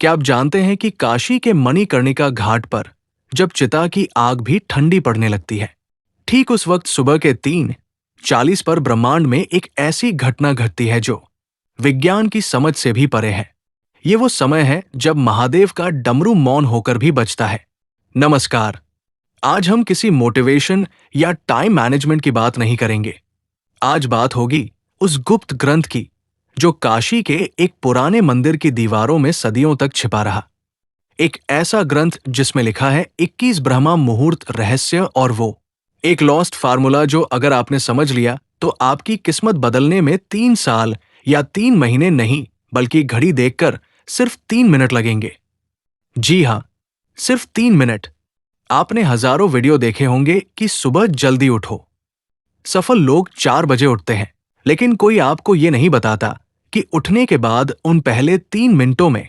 क्या आप जानते हैं कि काशी के मणिकर्णिका घाट पर जब चिता की आग भी ठंडी पड़ने लगती है, ठीक उस वक्त सुबह के 3:40 पर ब्रह्मांड में एक ऐसी घटना घटती है जो विज्ञान की समझ से भी परे है। ये वो समय है जब महादेव का डमरू मौन होकर भी बजता है। नमस्कार। आज हम किसी मोटिवेशन या टाइम मैनेजमेंट की बात नहीं करेंगे। आज बात होगी उस गुप्त ग्रंथ की जो काशी के एक पुराने मंदिर की दीवारों में सदियों तक छिपा रहा। एक ऐसा ग्रंथ जिसमें लिखा है 21 ब्रह्मा मुहूर्त रहस्य, और वो एक लॉस्ट फार्मूला जो अगर आपने समझ लिया तो आपकी किस्मत बदलने में 3 साल या 3 महीने नहीं बल्कि घड़ी देखकर सिर्फ 3 मिनट लगेंगे। जी हाँ, सिर्फ 3 मिनट। आपने हजारों वीडियो देखे होंगे कि सुबह जल्दी उठो। सफल लोग 4 बजे उठते हैं, लेकिन कोई आपको ये नहीं बताता कि उठने के बाद उन पहले 3 मिनटों में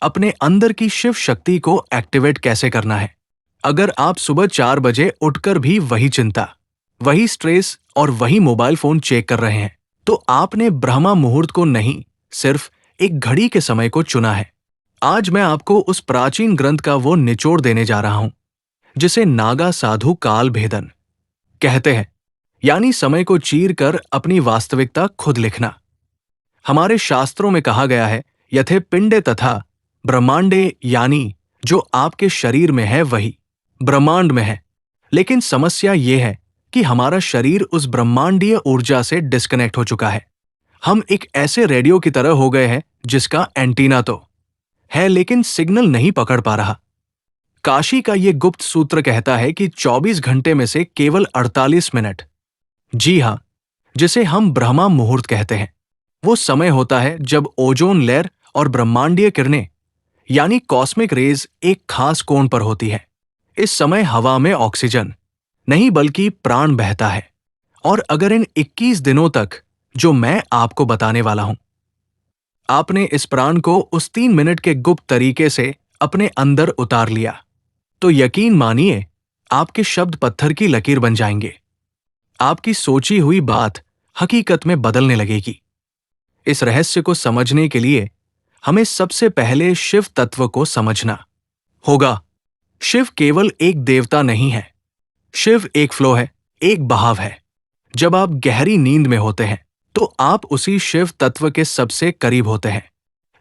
अपने अंदर की शिव शक्ति को एक्टिवेट कैसे करना है। अगर आप सुबह 4 बजे उठकर भी वही चिंता, वही स्ट्रेस और वही मोबाइल फोन चेक कर रहे हैं, तो आपने ब्रह्मा मुहूर्त को नहीं, सिर्फ एक घड़ी के समय को चुना है। आज मैं आपको उस प्राचीन ग्रंथ का वो निचोड़ देने जा रहा हूं जिसे नागा साधु काल भेदन कहते हैं, यानी समय को चीर कर अपनी वास्तविकता खुद लिखना। हमारे शास्त्रों में कहा गया है, यथे पिंडे तथा ब्रह्मांडे, यानी जो आपके शरीर में है वही ब्रह्मांड में है। लेकिन समस्या ये है कि हमारा शरीर उस ब्रह्मांडीय ऊर्जा से डिस्कनेक्ट हो चुका है। हम एक ऐसे रेडियो की तरह हो गए हैं जिसका एंटीना तो है लेकिन सिग्नल नहीं पकड़ पा रहा। काशी का ये गुप्त सूत्र कहता है कि 24 घंटे में से केवल 48 मिनट, जी हां, जिसे हम ब्रह्मा मुहूर्त कहते हैं, वो समय होता है जब ओजोन लेयर और ब्रह्मांडीय किरणें यानी कॉस्मिक रेज एक खास कोण पर होती है। इस समय हवा में ऑक्सीजन नहीं बल्कि प्राण बहता है। और अगर इन 21 दिनों तक जो मैं आपको बताने वाला हूं, आपने इस प्राण को उस 3 मिनट के गुप्त तरीके से अपने अंदर उतार लिया, तो यकीन मानिए आपके शब्द पत्थर की लकीर बन जाएंगे। आपकी सोची हुई बात हकीकत में बदलने लगेगी। इस रहस्य को समझने के लिए हमें सबसे पहले शिव तत्व को समझना होगा। शिव केवल एक देवता नहीं है। शिव एक फ्लो है, एक बहाव है। जब आप गहरी नींद में होते हैं तो आप उसी शिव तत्व के सबसे करीब होते हैं,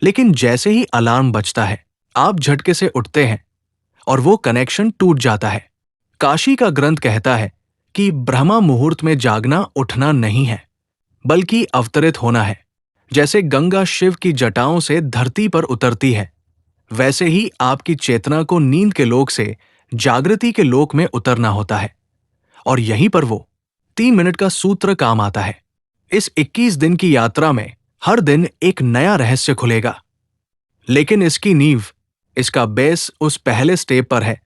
लेकिन जैसे ही अलार्म बजता है आप झटके से उठते हैं और वो कनेक्शन टूट जाता है। काशी का ग्रंथ कहता है कि ब्रह्मा मुहूर्त में जागना उठना नहीं है बल्कि अवतरित होना है। जैसे गंगा शिव की जटाओं से धरती पर उतरती है, वैसे ही आपकी चेतना को नींद के लोक से जागृति के लोक में उतरना होता है। और यहीं पर वो 3 मिनट का सूत्र काम आता है। इस 21 दिन की यात्रा में हर दिन एक नया रहस्य खुलेगा, लेकिन इसकी नींव, इसका बेस उस पहले स्टेप पर है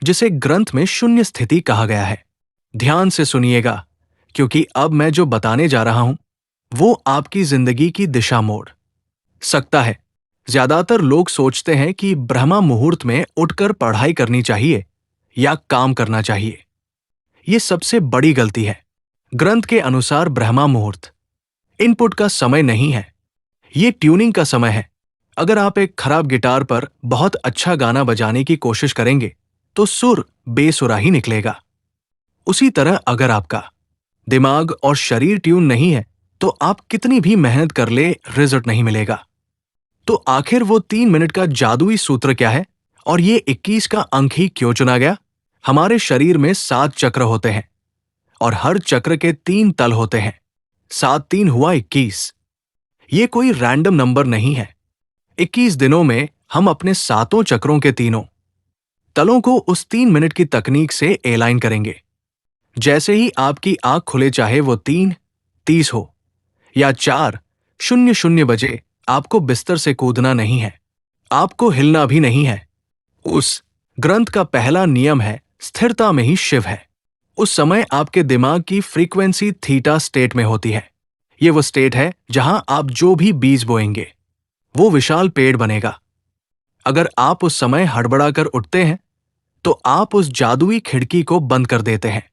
जिसे ग्रंथ में शून्य स्थिति कहा गया है। ध्यान से सुनिएगा, क्योंकि अब मैं जो बताने जा रहा हूं वो आपकी जिंदगी की दिशा मोड़ सकता है। ज्यादातर लोग सोचते हैं कि ब्रह्मा मुहूर्त में उठकर पढ़ाई करनी चाहिए या काम करना चाहिए। ये सबसे बड़ी गलती है। ग्रंथ के अनुसार ब्रह्मा मुहूर्त इनपुट का समय नहीं है, ये ट्यूनिंग का समय है। अगर आप एक खराब गिटार पर बहुत अच्छा गाना बजाने की कोशिश करेंगे तो सुर बेसुरा ही निकलेगा। उसी तरह अगर आपका दिमाग और शरीर ट्यून नहीं है तो आप कितनी भी मेहनत कर ले, रिजल्ट नहीं मिलेगा। तो आखिर वो 3 मिनट का जादुई सूत्र क्या है और ये 21 का अंक ही क्यों चुना गया? हमारे शरीर में 7 चक्र होते हैं और हर चक्र के 3 तल होते हैं। 7 3 हुआ 21। ये कोई रैंडम नंबर नहीं है। 21 दिनों में हम अपने 7 चक्रों के 3 तलों को उस 3 मिनट की तकनीक से एलाइन करेंगे। जैसे ही आपकी आंख खुले, चाहे वो 3:30 हो या 4:00 बजे, आपको बिस्तर से कूदना नहीं है, आपको हिलना भी नहीं है। उस ग्रंथ का पहला नियम है स्थिरता में ही शिव है। उस समय आपके दिमाग की फ्रीक्वेंसी थीटा स्टेट में होती है। ये वो स्टेट है जहां आप जो भी बीज बोएंगे वो विशाल पेड़ बनेगा। अगर आप उस समय हड़बड़ा कर उठते हैं तो आप उस जादुई खिड़की को बंद कर देते हैं।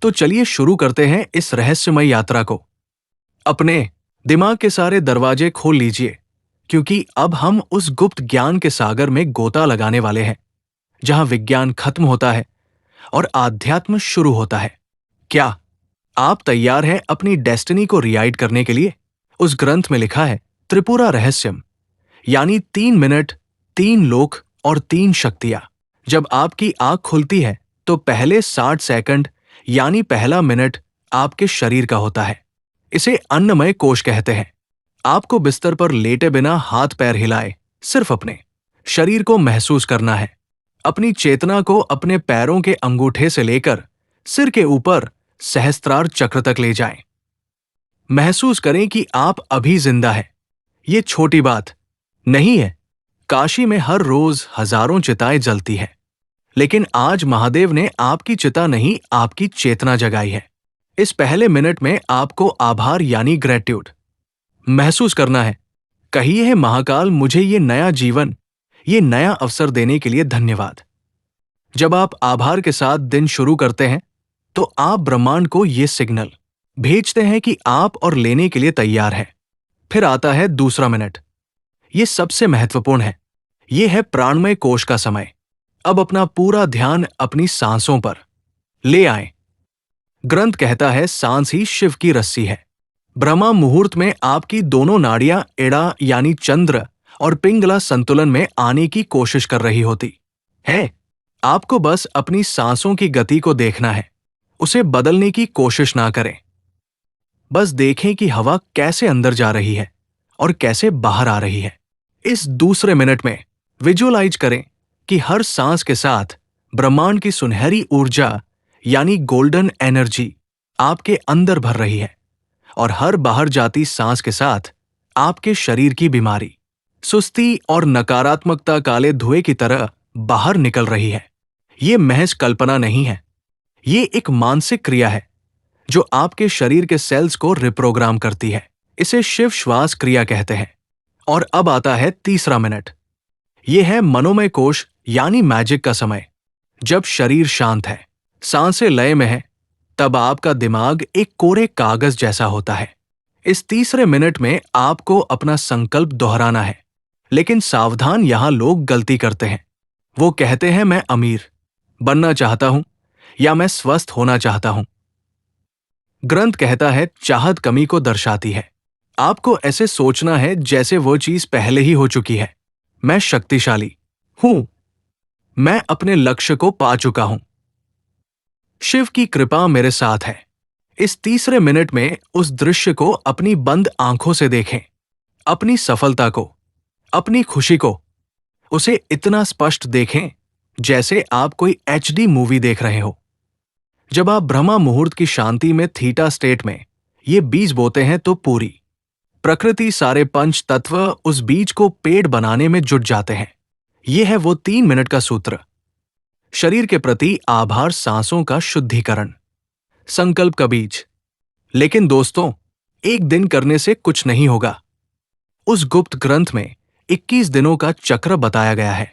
तो चलिए शुरू करते हैं इस रहस्यमय यात्रा को। अपने दिमाग के सारे दरवाजे खोल लीजिए, क्योंकि अब हम उस गुप्त ज्ञान के सागर में गोता लगाने वाले हैं जहां विज्ञान खत्म होता है और आध्यात्म शुरू होता है। क्या आप तैयार हैं अपनी डेस्टिनी को रिराइट करने के लिए? उस ग्रंथ में लिखा है त्रिपुरा रहस्यम, यानी 3 मिनट, 3 लोक और 3 शक्तियां। जब आपकी आंख खुलती है तो पहले 60 सेकंड यानी पहला मिनट आपके शरीर का होता है। इसे अन्नमय कोश कहते हैं। आपको बिस्तर पर लेटे बिना हाथ पैर हिलाए सिर्फ अपने शरीर को महसूस करना है। अपनी चेतना को अपने पैरों के अंगूठे से लेकर सिर के ऊपर सहस्त्रार चक्र तक ले जाएं। महसूस करें कि आप अभी जिंदा हैं। ये छोटी बात नहीं है। काशी में हर रोज हजारों चिताएं जलती हैं, लेकिन आज महादेव ने आपकी चिता नहीं, आपकी चेतना जगाई है। इस पहले मिनट में आपको आभार यानी ग्रेटिट्यूड महसूस करना है। कहिए है महाकाल, मुझे ये नया जीवन, ये नया अवसर देने के लिए धन्यवाद। जब आप आभार के साथ दिन शुरू करते हैं तो आप ब्रह्मांड को ये सिग्नल भेजते हैं कि आप और लेने के लिए तैयार हैं। फिर आता है दूसरा मिनट। ये सबसे महत्वपूर्ण है। ये है प्राणमय कोश का समय। अब अपना पूरा ध्यान अपनी सांसों पर ले आएं। ग्रंथ कहता है सांस ही शिव की रस्सी है। ब्रह्मा मुहूर्त में आपकी दोनों नाड़ियां एड़ा यानी चंद्र और पिंगला संतुलन में आने की कोशिश कर रही होती है। आपको बस अपनी सांसों की गति को देखना है, उसे बदलने की कोशिश ना करें। बस देखें कि हवा कैसे अंदर जा रही है और कैसे बाहर आ रही है। इस दूसरे मिनट में विजुअलाइज करें कि हर सांस के साथ ब्रह्मांड की सुनहरी ऊर्जा यानी गोल्डन एनर्जी आपके अंदर भर रही है और हर बाहर जाती सांस के साथ आपके शरीर की बीमारी, सुस्ती और नकारात्मकता काले धुएं की तरह बाहर निकल रही है। ये महज कल्पना नहीं है, ये एक मानसिक क्रिया है जो आपके शरीर के सेल्स को रिप्रोग्राम करती है। इसे शिव श्वास क्रिया कहते हैं। और अब आता है तीसरा मिनट। यह है मनोमय कोश यानी मैजिक का समय। जब शरीर शांत है, सांसें लय में है, तब आपका दिमाग एक कोरे कागज जैसा होता है। इस तीसरे मिनट में आपको अपना संकल्प दोहराना है। लेकिन सावधान, यहां लोग गलती करते हैं। वो कहते हैं मैं अमीर बनना चाहता हूं या मैं स्वस्थ होना चाहता हूं। ग्रंथ कहता है चाहत कमी को दर्शाती है। आपको ऐसे सोचना है जैसे वो चीज पहले ही हो चुकी है। मैं शक्तिशाली हूं, मैं अपने लक्ष्य को पा चुका हूं, शिव की कृपा मेरे साथ है। इस तीसरे मिनट में उस दृश्य को अपनी बंद आंखों से देखें, अपनी सफलता को, अपनी खुशी को, उसे इतना स्पष्ट देखें जैसे आप कोई HD मूवी देख रहे हो। जब आप ब्रह्मा मुहूर्त की शांति में थीटा स्टेट में ये बीज बोते हैं तो पूरी प्रकृति, सारे पंच तत्व उस बीज को पेड़ बनाने में जुट जाते हैं। यह है वो 3 मिनट का सूत्र। शरीर के प्रति आभार, सांसों का शुद्धिकरण, संकल्प का बीज। लेकिन दोस्तों, एक दिन करने से कुछ नहीं होगा। उस गुप्त ग्रंथ में 21 दिनों का चक्र बताया गया है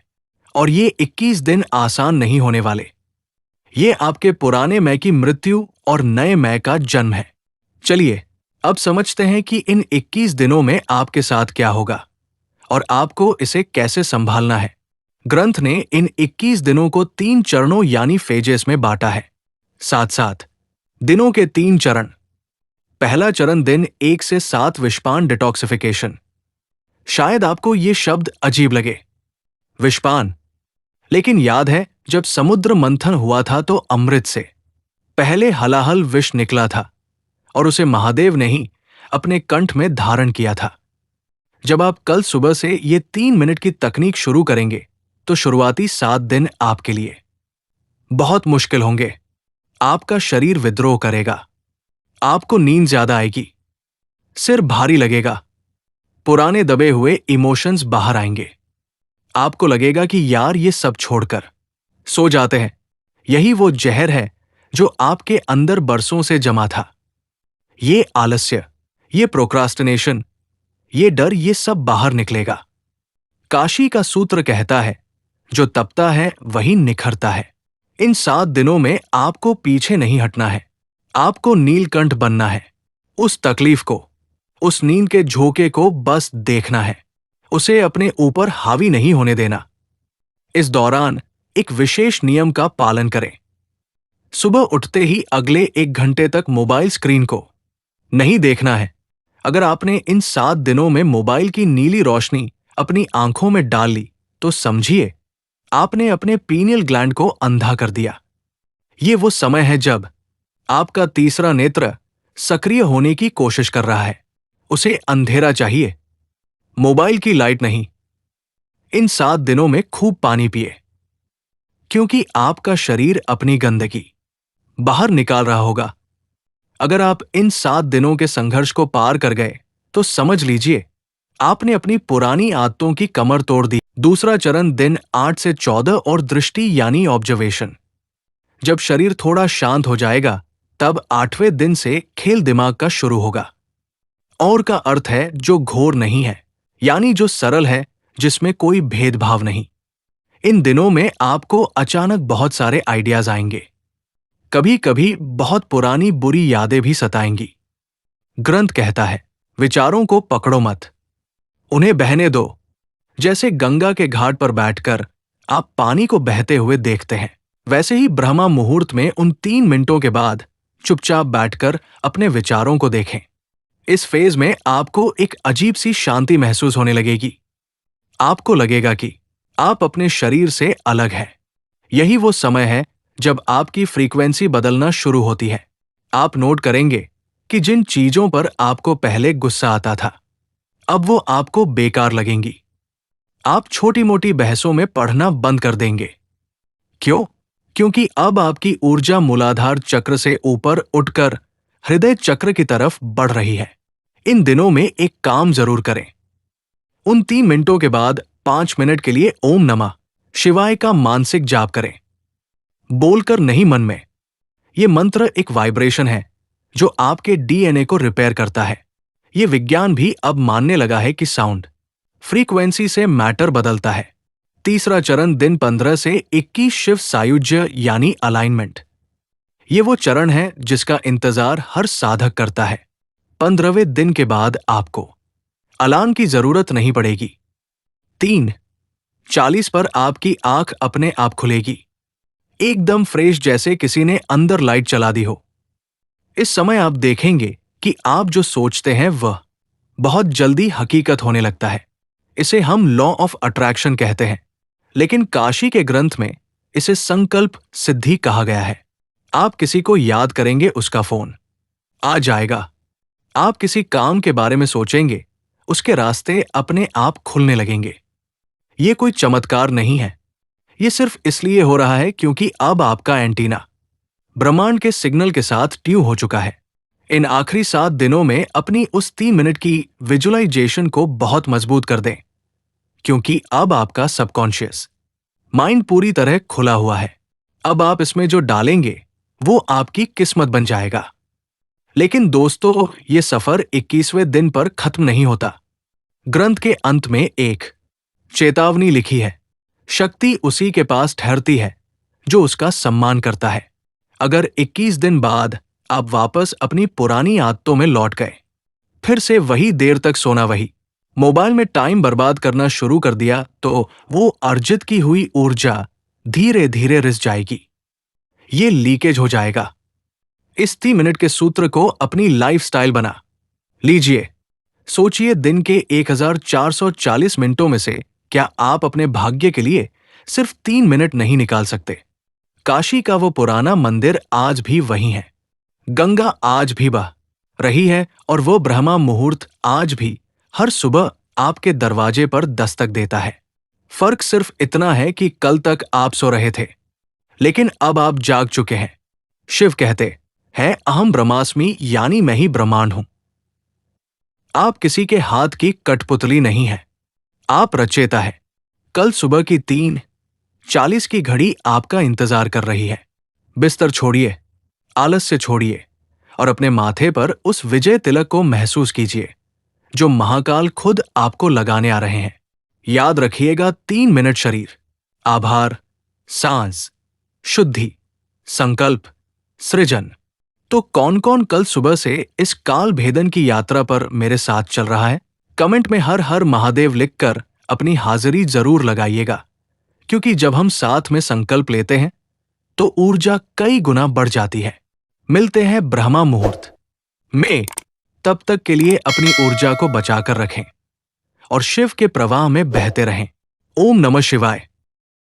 और ये 21 दिन आसान नहीं होने वाले। ये आपके पुराने मैं की मृत्यु और नए मैं का जन्म है। चलिए अब समझते हैं कि इन 21 दिनों में आपके साथ क्या होगा और आपको इसे कैसे संभालना है। ग्रंथ ने इन 21 दिनों को 3 चरणों यानी फेजेस में बांटा है। साथ साथ दिनों के 3 चरण। पहला चरण दिन 1 से 7 विषपान डिटॉक्सिफिकेशन। शायद आपको ये शब्द अजीब लगे, विषपान, लेकिन याद है जब समुद्र मंथन हुआ था तो अमृत से पहले हलाहल विष निकला था और उसे महादेव ने ही अपने कंठ में धारण किया था। जब आप कल सुबह से ये 3 मिनट की तकनीक शुरू करेंगे तो शुरुआती 7 दिन आपके लिए बहुत मुश्किल होंगे। आपका शरीर विद्रोह करेगा, आपको नींद ज्यादा आएगी, सिर भारी लगेगा, पुराने दबे हुए इमोशंस बाहर आएंगे। आपको लगेगा कि यार ये सब छोड़कर सो जाते हैं। यही वो जहर है जो आपके अंदर बरसों से जमा था। ये आलस्य, ये प्रोक्रास्टिनेशन, ये डर, ये सब बाहर निकलेगा। काशी का सूत्र कहता है जो तपता है वही निखरता है। इन 7 दिनों में आपको पीछे नहीं हटना है। आपको नीलकंठ बनना है। उस तकलीफ को, उस नींद के झोंके को बस देखना है। उसे अपने ऊपर हावी नहीं होने देना। इस दौरान एक विशेष नियम का पालन करें। सुबह उठते ही अगले 1 घंटे तक मोबाइल स्क्रीन को नहीं देखना है। अगर आपने इन 7 दिनों में मोबाइल की नीली रोशनी अपनी आंखों में डाल ली, तो समझिए आपने अपने पीनियल ग्लैंड को अंधा कर दिया। ये वो समय है जब आपका तीसरा नेत्र सक्रिय होने की कोशिश कर रहा है। उसे अंधेरा चाहिए, मोबाइल की लाइट नहीं। इन 7 दिनों में खूब पानी पिए, क्योंकि आपका शरीर अपनी गंदगी बाहर निकाल रहा होगा। अगर आप इन 7 दिनों के संघर्ष को पार कर गए, तो समझ लीजिए आपने अपनी पुरानी आदतों की कमर तोड़ दी। दूसरा चरण दिन 8 से 14 और दृष्टि यानी ऑब्जर्वेशन। जब शरीर थोड़ा शांत हो जाएगा, तब 8वें दिन से खेल दिमाग का शुरू होगा। और का अर्थ है जो घोर नहीं है, यानी जो सरल है, जिसमें कोई भेदभाव नहीं। इन दिनों में आपको अचानक बहुत सारे आइडियाज आएंगे। कभी कभी बहुत पुरानी बुरी यादें भी सताएंगी। ग्रंथ कहता है, विचारों को पकड़ो मत, उन्हें बहने दो। जैसे गंगा के घाट पर बैठकर आप पानी को बहते हुए देखते हैं, वैसे ही ब्रह्मा मुहूर्त में उन 3 मिनटों के बाद चुपचाप बैठकर अपने विचारों को देखें। इस फेज में आपको एक अजीब सी शांति महसूस होने लगेगी। आपको लगेगा कि आप अपने शरीर से अलग हैं। यही वो समय है जब आपकी फ्रीक्वेंसी बदलना शुरू होती है। आप नोट करेंगे कि जिन चीजों पर आपको पहले गुस्सा आता था, अब वो आपको बेकार लगेंगी। आप छोटी मोटी बहसों में पढ़ना बंद कर देंगे। क्यों? क्योंकि अब आपकी ऊर्जा मूलाधार चक्र से ऊपर उठकर हृदय चक्र की तरफ बढ़ रही है। इन दिनों में एक काम जरूर करें। उन 3 मिनटों के बाद 5 मिनट के लिए ओम नमः शिवाय का मानसिक जाप करें, बोलकर नहीं, मन में। यह मंत्र एक वाइब्रेशन है जो आपके डीएनए को रिपेयर करता है। यह विज्ञान भी अब मानने लगा है कि साउंड फ्रीक्वेंसी से मैटर बदलता है। तीसरा चरण दिन 15 से 21 शिव सायुज्य यानी अलाइनमेंट। ये वो चरण है जिसका इंतजार हर साधक करता है। 15वें दिन के बाद आपको अलार्म की जरूरत नहीं पड़ेगी। 3:40 पर आपकी आंख अपने आप खुलेगी, एकदम फ्रेश, जैसे किसी ने अंदर लाइट चला दी हो। इस समय आप देखेंगे कि आप जो सोचते हैं वह बहुत जल्दी हकीकत होने लगता है। इसे हम लॉ ऑफ अट्रैक्शन कहते हैं, लेकिन काशी के ग्रंथ में इसे संकल्प सिद्धि कहा गया है। आप किसी को याद करेंगे, उसका फोन आ जाएगा। आप किसी काम के बारे में सोचेंगे, उसके रास्ते अपने आप खुलने लगेंगे। ये कोई चमत्कार नहीं है, ये सिर्फ इसलिए हो रहा है क्योंकि अब आपका एंटीना ब्रह्मांड के सिग्नल के साथ ट्यून हो चुका है। इन आखिरी 7 दिनों में अपनी उस 3 मिनट की विजुअलाइजेशन को बहुत मजबूत कर दें, क्योंकि अब आपका सबकॉन्शियस माइंड पूरी तरह खुला हुआ है। अब आप इसमें जो डालेंगे वो आपकी किस्मत बन जाएगा। लेकिन दोस्तों, ये सफर 21वें दिन पर खत्म नहीं होता। ग्रंथ के अंत में एक चेतावनी लिखी है, शक्ति उसी के पास ठहरती है जो उसका सम्मान करता है। अगर 21 दिन बाद आप वापस अपनी पुरानी आदतों में लौट गए, फिर से वही देर तक सोना, वही मोबाइल में टाइम बर्बाद करना शुरू कर दिया, तो वो अर्जित की हुई ऊर्जा धीरे धीरे रिस जाएगी। ये लीकेज हो जाएगा। इस 3 मिनट के सूत्र को अपनी लाइफस्टाइल बना लीजिए। सोचिए, दिन के 1440 मिनटों में से क्या आप अपने भाग्य के लिए सिर्फ 3 मिनट नहीं निकाल सकते? काशी का वो पुराना मंदिर आज भी वही है, गंगा आज भी बह रही है, और वो ब्रह्मा मुहूर्त आज भी हर सुबह आपके दरवाजे पर दस्तक देता है। फर्क सिर्फ इतना है कि कल तक आप सो रहे थे, लेकिन अब आप जाग चुके हैं। शिव कहते हैं, अहम ब्रह्मास्मि, यानी मैं ही ब्रह्मांड हूं। आप किसी के हाथ की कठपुतली नहीं है, आप रचेता है। कल सुबह की 3:40 की घड़ी आपका इंतजार कर रही है। बिस्तर छोड़िए, आलस्य छोड़िए, और अपने माथे पर उस विजय तिलक को महसूस कीजिए जो महाकाल खुद आपको लगाने आ रहे हैं। याद रखिएगा, 3 मिनट शरीर, आभार, सांस, शुद्धि, संकल्प, सृजन। तो कौन कौन कल सुबह से इस काल भेदन की यात्रा पर मेरे साथ चल रहा है? कमेंट में हर हर महादेव लिखकर अपनी हाजिरी जरूर लगाइएगा, क्योंकि जब हम साथ में संकल्प लेते हैं तो ऊर्जा कई गुना बढ़ जाती है। मिलते हैं ब्रह्मा मुहूर्त में। तब तक के लिए अपनी ऊर्जा को बचाकर रखें और शिव के प्रवाह में बहते रहें। ओम नमः शिवाय।